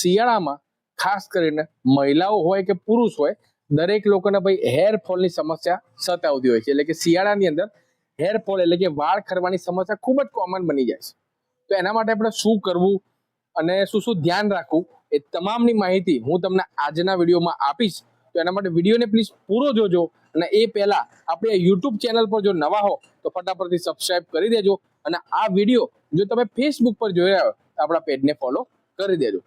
શિયાળામાં ખાસ કરીને મહિલાઓ હોય કે પુરુષ હોય, દરેક લોકોને ભાઈ હેર ફોલની સમસ્યા સતાવતી હોય છે. એટલે કે શિયાળાની અંદર હેર ફોલ એટલે કે વાળ ખરવાની સમસ્યા ખૂબ જ કોમન બની જાય છે. તો એના માટે આપણે શું કરવું અને શું શું ધ્યાન રાખવું એ તમામની માહિતી હું તમને આજના વિડીયોમાં આપીશ. તો એના માટે વિડીયોને પ્લીઝ પૂરો જોજો. અને એ પહેલા આપણે યુટ્યુબ ચેનલ પર જો નવા હો તો ફટાફટથી સબસ્ક્રાઇબ કરી દેજો. અને આ વિડીયો જો તમે ફેસબુક પર જોઈ રહ્યા હો તો આપણા પેજને ફોલો કરી દેજો.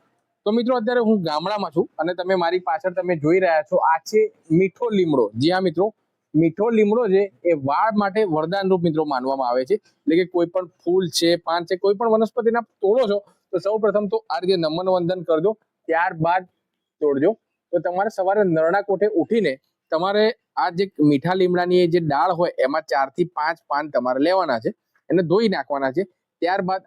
તો મિત્રો અત્યારે હું ગામડામાં છું અને તમે મારી પાછળ તમે જોઈ રહ્યા છો આ છે મીઠો લીમડો. જી હા મિત્રો, મીઠો લીમડો છે એ વાળ માટે વરદાન રૂપ મિત્રો માનવામાં આવે છે. એટલે કે કોઈ પણ ફૂલ છે, પાન છે, કોઈ પણ વનસ્પતિના તોડો છો તો સૌ પ્રથમ તો આ રીતે નમન વંદન કરજો, ત્યારબાદ તોડજો. તો તમારે સવારે નરણા કોઠે ઉઠીને તમારે આ જે મીઠા લીમડાની જે ડાળ હોય એમાં 4 થી 5 પાન તમારે લેવાના છે, એને ધોઈ નાખવાના છે. ત્યારબાદ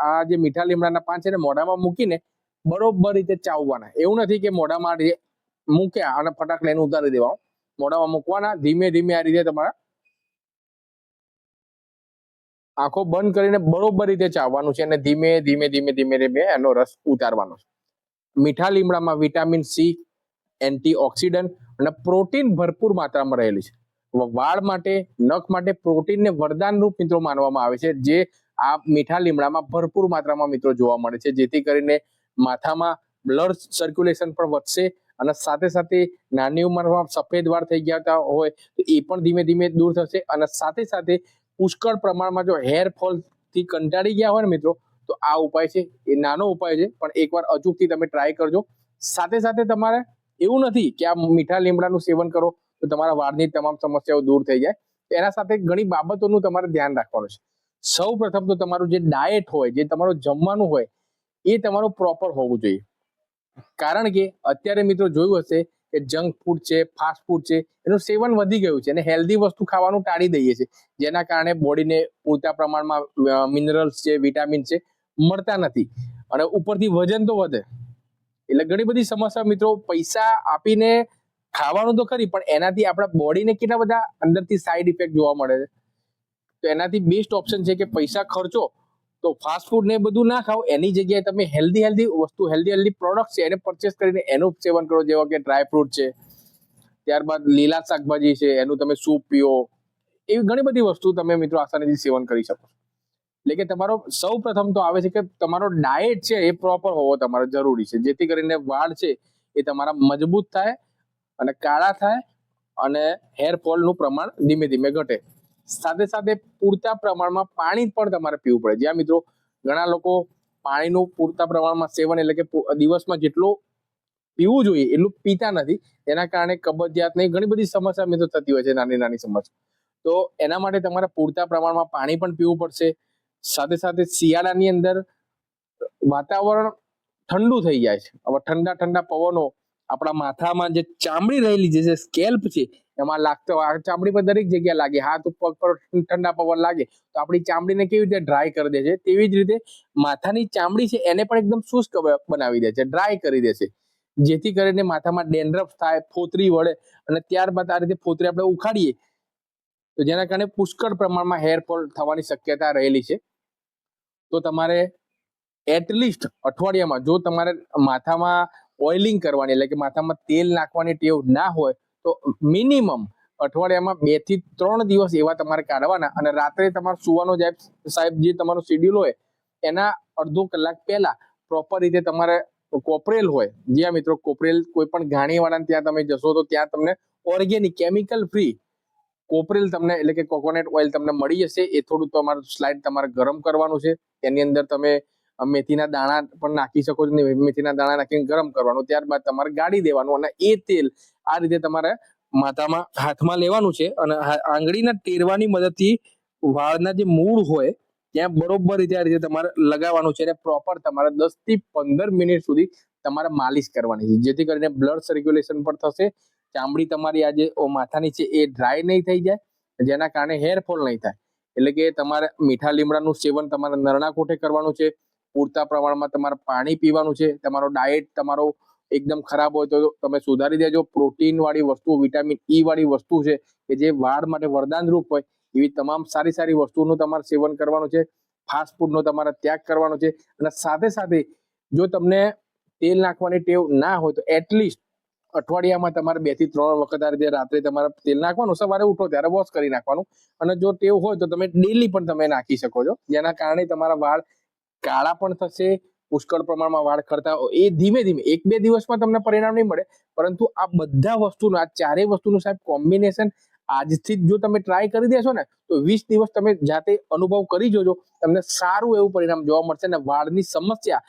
આ જે મીઠા લીમડાના પાન છે ને મોઢામાં મૂકીને બરોબર રીતે ચાવવાના. એવું નથી કે મોઢામાં મૂક્યા અને ફટાક લઈને ઉતારી દેવાનું. મોઢામાં મૂકવાના, ધીમે ધીમે આ રીતે તમારા આંખો બંધ કરીને બરોબર રીતે ચાવવાનું છે અને ધીમે ધીમે ધીમે ધીમે ધીમે એનો રસ ઉતારવાનો છે. મીઠા લીમડામાં વિટામિન સી, એન્ટીઓક્સિડન્ટ અને પ્રોટીન ભરપૂર માત્રામાં રહેલી છે. વાળ માટે, નખ માટે પ્રોટીનને વરદાન રૂપ મિત્રો માનવામાં આવે છે, જે આ મીઠા લીમડામાં ભરપૂર માત્રામાં મિત્રો જોવા મળે છે. જેથી કરીને માથામાં બ્લડ સર્ક્યુલેશન પણ વધશે અને સાથે સાથે નાની ઉંમરમાં સફેદ વાળ થઈ ગયા હોય તો એ પણ ધીમે ધીમે દૂર થશે. અને સાથે સાથે પુષ્કળ પ્રમાણમાં જો હેર ફોલ થી કંટાળી ગયા હોય ને મિત્રો તો આ ઉપાય છે એ નાનો ઉપાય છે, પણ એકવાર અચૂકથી તમે ટ્રાય કરજો. સાથે સાથે તમારે એવું નથી કે આ મીઠા લીમડાનું સેવન કરો તો તમારા વાળની તમામ સમસ્યાઓ દૂર થઈ જાય. એના સાથે ઘણી બાબતોનું તમારે ધ્યાન રાખવાનું છે. સૌ પ્રથમ તો તમારું જે ડાયટ હોય, જે તમારું જમવાનું હોય એ તમારું પ્રોપર હોવું જોઈએ. કારણ કે અત્યારે મિત્રો જોયું હશે કે જંક ફૂડ છે, ફાસ્ટ ફૂડ છે, એનું સેવન વધી ગયું છે અને હેલ્ધી વસ્તુ ખાવાનું ટાળી દઈએ છીએ, જેના કારણે બોડીને પૂરતા પ્રમાણમાં મિનરલ્સ છે, વિટામિન છે મળતા નથી અને ઉપરથી વજન તો વધે. એટલે ઘણી બધી સમસ્યા મિત્રો, પૈસા આપીને ખાવાનું તો ખરી પણ એનાથી આપણા બોડીને કેટલા બધા અંદરથી સાઈડ ઇફેક્ટ જોવા મળે છે. તો એનાથી બેસ્ટ ઓપ્શન છે કે પૈસા ખર્ચો તો ફાસ્ટ ફૂડ ને બધું ના ખાઓ, એની જગ્યાએ તમે હેલ્ધી વસ્તુ, હેલ્ધી પ્રોડક્ટ છે એને પરચેસ કરીને એનું સેવન કરો. જેવા કે ડ્રાય ફ્રૂટ છે, ત્યારબાદ લીલા શાકભાજી છે એનું તમે સૂપ પીઓ, એવી ઘણી બધી વસ્તુ તમે મિત્રો આસાનીથી સેવન કરી શકો. એટલે કે તમારો સૌ પ્રથમ તો આવે છે કે તમારો ડાયટ છે એ પ્રોપર હોવો તમારે જરૂરી છે, જેથી કરીને વાળ છે એ તમારા મજબૂત થાય અને કાળા થાય અને હેર ફોલનું પ્રમાણ ધીમે ધીમે ઘટે. સાથે સાથે પૂરતા પ્રમાણમાં પાણી પણ તમારે પીવું પડે. જ્યાં મિત્રો ઘણા લોકો પાણીનું પૂરતા પ્રમાણમાં સેવન એટલે કે દિવસમાં જેટલું પીવું જોઈએ એટલું પીતા નથી, એના કારણે કબજિયાત ની ઘણી બધી સમસ્યા મિત્રો થતી હોય છે, નાની નાની સમસ્યા. તો એના માટે તમારે પૂરતા પ્રમાણમાં પાણી પણ પીવું પડશે. સાથે સાથે શિયાળાની અંદર વાતાવરણ ઠંડુ થઈ જાય છે. હવે ઠંડા ઠંડા પવનો આપણા માથામાં જે ચામડી રહેલી છે, સ્કેલ્પ છે એમાં લાગતો, આ ચામડી પર દરેક જગ્યાએ લાગે. હાથ પગ પર ઠંડા પવન લાગે તો આપણી ચામડીને કેવી રીતે ડ્રાય કરી દે છે, તેવી જ રીતે માથાની ચામડી છે એને પણ એકદમ શુષ્ક બનાવી દે છે, ડ્રાય કરી દે છે. જેથી કરીને માથામાં ડેન્ડ્રફ થાય, ફોતરી વળે અને ત્યારબાદ આ રીતે ફોતરી આપણે ઉખાડીએ તો જેના કારણે પુષ્કળ પ્રમાણમાં હેરફોલ થવાની શક્યતા રહેલી છે. તો તમારે એટલીસ્ટ અઠવાડિયામાં જો તમારે માથામાં ઓઇલિંગ કરવાની એટલે કે માથામાં તેલ નાખવાની ટેવ ના હોય તો મિનિમમ અઠવાડિયામાં 2 થી 3 દિવસ એવા તમારે કાઢવાના. અને રાત્રે તમારે સુવાનો સાહેબ જે તમારો શેડ્યુલ હોય એના અડધો કલાક પહેલા પ્રોપર રીતે તમારે કોપરેલ હોય, જ્યાં મિત્રો કોપરેલ કોઈ પણ ઘાણીવાળા ત્યાં તમે જશો તો ત્યાં તમને ઓર્ગેનિક કેમિકલ ફ્રી કોપરેલ તમને એટલે કે કોકોનટ ઓઇલ તમને મળી જશે. એ થોડું તમારું સ્લાઇડ તમારે ગરમ કરવાનું છે, એની અંદર તમે મેથીના દાણા પણ નાખી શકો છો. મેથીના દાણા નાખીને ગરમ કરવાનું, ત્યારબાદ તમારે ગાળી દેવાનું અને એ તેલ આ રીતે તમારે માથામાં હાથમાં લેવાનું છે અને આંગળીના ટેરવાની મદદથી વાળના જે મૂળ હોય ત્યાં બરોબર રીતે આ રીતે તમારે લગાવવાનું છે અને પ્રોપર તમારે 10 થી 15 મિનિટ સુધી તમારે માલિશ કરવાની છે, જેથી કરીને બ્લડ સર્ક્યુલેશન પણ થશે. ચામડી તમારી આ જે માથાની છે એ ડ્રાય નહીં થઈ જાય, જેના કારણે હેરફોલ નહીં થાય. એટલે કે તમારે મીઠા લીમડાનું સેવન તમારે નરણા કોઠે કરવાનું છે, પૂરતા પ્રમાણમાં તમારે પાણી પીવાનું છે. તમારો ડાયટ તમારો એકદમ ખરાબ હોય તો તમે સુધારી દેજો. પ્રોટીન વાળી વસ્તુ, વિટામિન ઈ વાળી વસ્તુ છે કે જે વાળ માટે વરદાન રૂપ હોય એવી તમામ સારી સારી વસ્તુનું તમારે સેવન કરવાનું છે. ફાસ્ટ ફૂડનો તમારે ત્યાગ કરવાનો છે. અને સાથે સાથે જો તમને તેલ નાખવાની ટેવ ના હોય તો એટલીસ્ટ અઠવાડિયામાં તમારે 2 થી 3 વખત આ રીતે રાત્રે તમારે તેલ નાખવાનું, સવારે ઉઠો ત્યારે વોશ કરી નાખવાનું. અને જો ટેવ હોય તો તમે ડેલી પણ તમે નાખી શકો છો, જેના કારણે તમારા વાળ કાળા પણ થશે, પુષ્કળ પ્રમાણમાં વાળ ખરતા. એ ધીમે ધીમે 1-2 દિવસમાં તમને પરિણામ નહીં મળે, પરંતુ આ બધા વસ્તુનું, આ ચારેય વસ્તુનું સાહેબ કોમ્બિનેશન આજથી જ જો તમે ટ્રાય કરી દેશો ને તો 20 દિવસ તમે જાતે અનુભવ કરી જોજો, તમને સારું એવું પરિણામ જોવા મળશે. અને વાળની સમસ્યા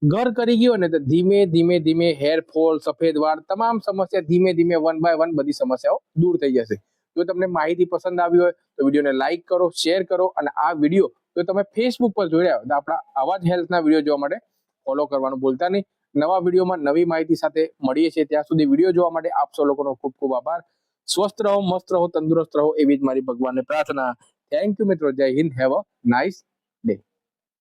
ઘર કરી ગયો ને તો ધીમે ધીમે ધીમે હેરફોલ, સફેદ વાળ, તમામ સમસ્યા ધીમે ધીમે 1 બાય 1 બધી સમસ્યાઓ દૂર થઈ જશે. જો તમને માહિતી પસંદ આવી હોય તો વિડીયોને લાઈક કરો, શેર કરો, અને આ વિડીયો જો તમે ફેસબુક પર જોઈ રહ્યા હો તો આપણા આવા જ હેલ્થના વિડીયો જોવા માટે ફોલો કરવાનું ભૂલતા નહીં. નવા વિડીયોમાં નવી માહિતી સાથે મળીએ છીએ. ત્યાં સુધી વિડીયો જોવા માટે આપ સૌ લોકોનો ખૂબ ખૂબ આભાર. સ્વસ્થ રહો, મસ્ત રહો, તંદુરસ્ત રહો, એવી જ મારી ભગવાનને પ્રાર્થના. થેન્ક યુ મિત્રો. જય હિન્દ. Have a nice